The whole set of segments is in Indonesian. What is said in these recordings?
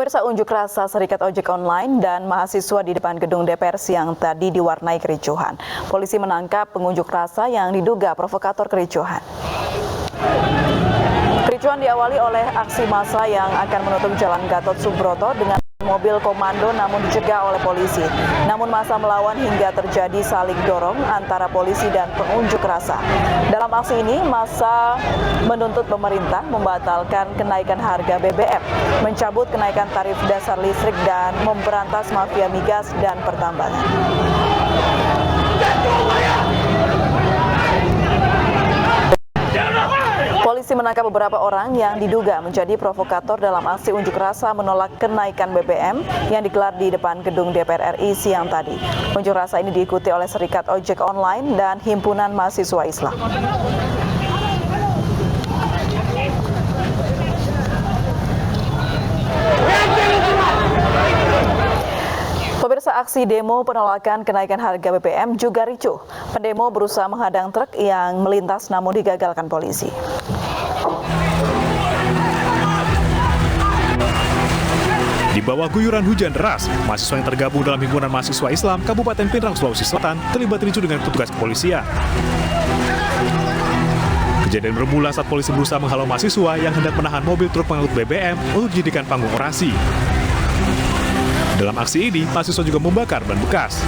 Pemirsa, unjuk rasa Serikat Ojek Online dan mahasiswa di depan gedung DPR siang tadi diwarnai kericuhan. Polisi menangkap pengunjuk rasa yang diduga provokator kericuhan. Kericuhan diawali oleh aksi massa yang akan menutup Jalan Gatot Subroto dengan mobil komando namun dicegah oleh polisi. Namun massa melawan hingga terjadi saling dorong antara polisi dan pengunjuk rasa. Dalam aksi ini massa menuntut pemerintah membatalkan kenaikan harga BBM, mencabut kenaikan tarif dasar listrik dan memberantas mafia migas dan pertambangan. Polisi menangkap beberapa orang yang diduga menjadi provokator dalam aksi unjuk rasa menolak kenaikan BBM yang digelar di depan gedung DPR RI siang tadi. Unjuk rasa ini diikuti oleh Serikat Ojek Online dan Himpunan Mahasiswa Islam. Pemirsa, aksi demo penolakan kenaikan harga BBM juga ricuh. Pendemo berusaha menghadang truk yang melintas namun digagalkan polisi. Di bawah guyuran hujan deras, mahasiswa yang tergabung dalam Himpunan Mahasiswa Islam Kabupaten Pinrang, Sulawesi Selatan terlibat ricuh dengan petugas kepolisian. Kejadian bermula saat polisi berusaha menghalau mahasiswa yang hendak menahan mobil truk pengangkut BBM untuk dijadikan panggung orasi. Dalam aksi ini, mahasiswa juga membakar ban bekas.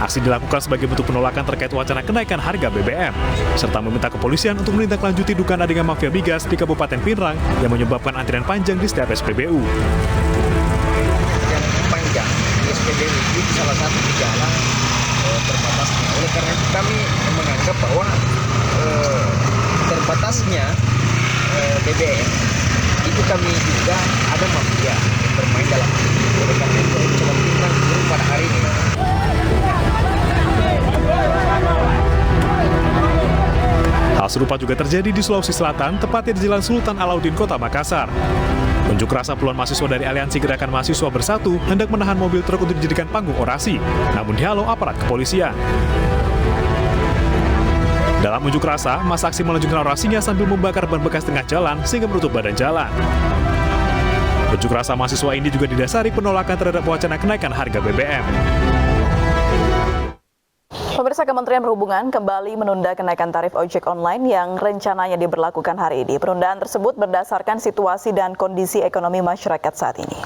Aksi dilakukan sebagai bentuk penolakan terkait wacana kenaikan harga BBM, serta meminta kepolisian untuk menindaklanjuti dugaan adanya mafia migas di Kabupaten Pinrang yang menyebabkan antrian panjang di setiap SPBU. Yang panjang di SPBU itu salah satu gejala terbatasnya. Oleh karena itu kami menganggap bahwa terbatasnya BBM itu kami juga ada mafia yang bermain dalam hal ini. Oleh karena itu coba Pinrang pada hari ini. Hal serupa juga terjadi di Sulawesi Selatan, tepatnya di Jalan Sultan Alauddin, Kota Makassar. Unjuk rasa puluhan mahasiswa dari Aliansi Gerakan Mahasiswa Bersatu hendak menahan mobil truk untuk dijadikan panggung orasi, namun dihalau aparat kepolisian. Dalam unjuk rasa, massa aksi melanjutkan orasinya sambil membakar ban bekas tengah jalan sehingga menutup badan jalan. Unjuk rasa mahasiswa ini juga didasari penolakan terhadap wacana kenaikan harga BBM. Pemirsa, Kementerian Perhubungan kembali menunda kenaikan tarif ojek online yang rencananya diberlakukan hari ini. Penundaan tersebut berdasarkan situasi dan kondisi ekonomi masyarakat saat ini.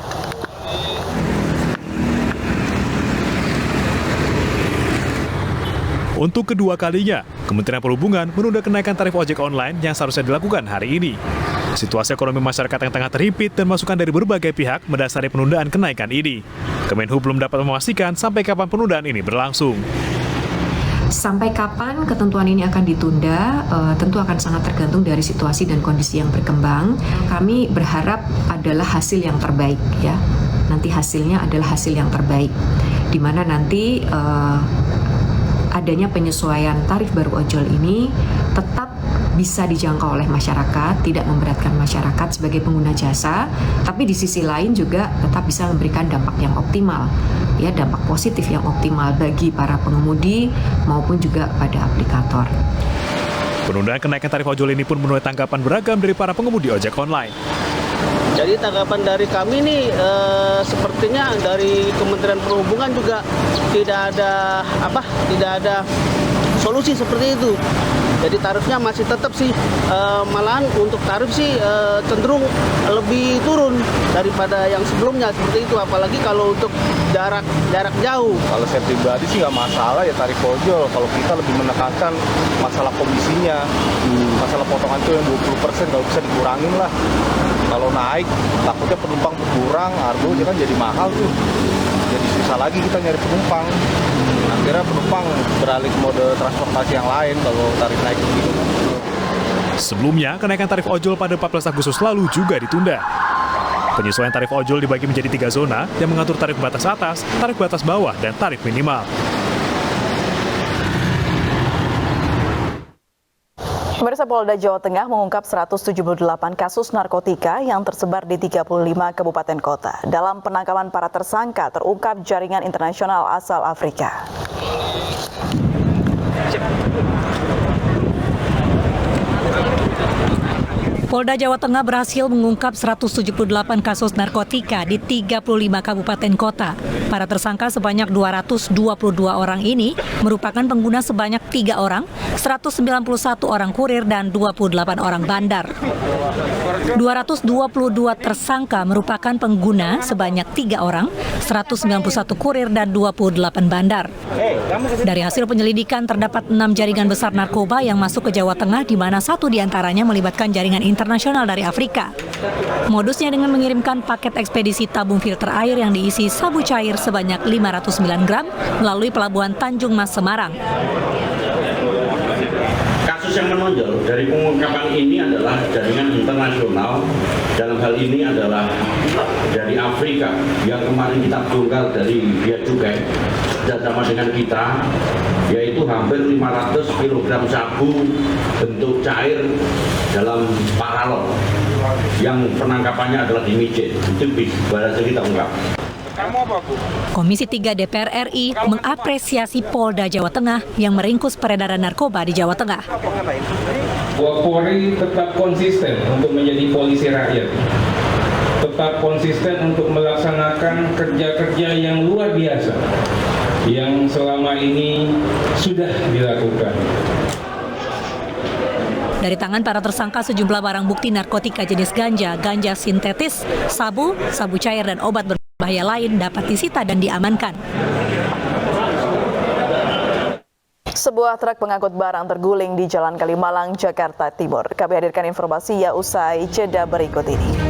Untuk kedua kalinya, Kementerian Perhubungan menunda kenaikan tarif ojek online yang seharusnya dilakukan hari ini. Situasi ekonomi masyarakat yang tengah terhimpit dan masukan dari berbagai pihak mendasari penundaan kenaikan ini. Kemenhub belum dapat memastikan sampai kapan penundaan ini berlangsung. Sampai kapan ketentuan ini akan ditunda, tentu akan sangat tergantung dari situasi dan kondisi yang berkembang. Kami berharap adalah hasil yang terbaik, ya. Nanti hasilnya adalah hasil yang terbaik, di mana nanti adanya penyesuaian tarif baru ojol ini tetap bisa dijangkau oleh masyarakat, tidak memberatkan masyarakat sebagai pengguna jasa, tapi di sisi lain juga tetap bisa memberikan dampak yang optimal, ya, dampak positif yang optimal bagi para pengemudi maupun juga pada aplikator. Penundaan kenaikan tarif ojol ini pun menuai tanggapan beragam dari para pengemudi ojek online. Jadi tanggapan dari kami nih sepertinya dari Kementerian Perhubungan juga tidak ada solusi seperti itu. Jadi tarifnya masih tetap sih, malahan untuk tarif sih cenderung lebih turun daripada yang sebelumnya seperti itu. Apalagi kalau untuk jarak jauh. Kalau saya pribadi sih nggak masalah ya tarif ojol. Kalau kita lebih menekankan masalah komisinya, masalah potongan itu yang 20% kalau bisa dikurangin lah. Kalau naik takutnya penumpang berkurang, harganya kan jadi mahal tuh. Jadi susah lagi kita nyari penumpang. Akhirnya penumpang beralih ke mode transportasi yang lain kalau tarif naik begini. Sebelumnya, kenaikan tarif ojol pada 14 Agustus lalu juga ditunda. Penyesuaian tarif ojol dibagi menjadi 3 zona yang mengatur tarif batas atas, tarif batas bawah, dan tarif minimal. Pemirsa, Polda Jawa Tengah mengungkap 178 kasus narkotika yang tersebar di 35 kabupaten kota. Dalam penangkapan para tersangka terungkap jaringan internasional asal Afrika. Polda Jawa Tengah berhasil mengungkap 178 kasus narkotika di 35 kabupaten kota. Para tersangka sebanyak 222 orang ini merupakan pengguna sebanyak 3 orang, 191 orang kurir, dan 28 orang bandar. 222 tersangka merupakan pengguna sebanyak 3 orang, 191 kurir, dan 28 bandar. Dari hasil penyelidikan terdapat 6 jaringan besar narkoba yang masuk ke Jawa Tengah, di mana 1 diantaranya melibatkan jaringan internasional dari Afrika. Modusnya dengan mengirimkan paket ekspedisi tabung filter air yang diisi sabu cair sebanyak 509 gram melalui pelabuhan Tanjung Mas, Semarang. Kasus yang menonjol dari pengungkapan ini adalah jaringan internasional, dalam hal ini adalah dari Afrika yang kemarin kita bongkar dari Bea Cukai bersama dengan kita, yaitu hampir 500 kg sabu bentuk cair dalam paralon yang penangkapannya adalah di Mijen. Itu berhasil kita ungkap. Komisi 3 DPR RI mengapresiasi Polda Jawa Tengah yang meringkus peredaran narkoba di Jawa Tengah. Polri tetap konsisten untuk menjadi polisi rakyat, tetap konsisten untuk melaksanakan kerja-kerja yang luar biasa yang selama ini sudah dilakukan. Dari tangan para tersangka, sejumlah barang bukti narkotika jenis ganja, ganja sintetis, sabu, sabu cair, dan obat berbahaya lain dapat disita dan diamankan. Sebuah truk pengangkut barang terguling di Jalan Kalimalang, Jakarta Timur. Kami hadirkan informasinya usai jeda berikut ini.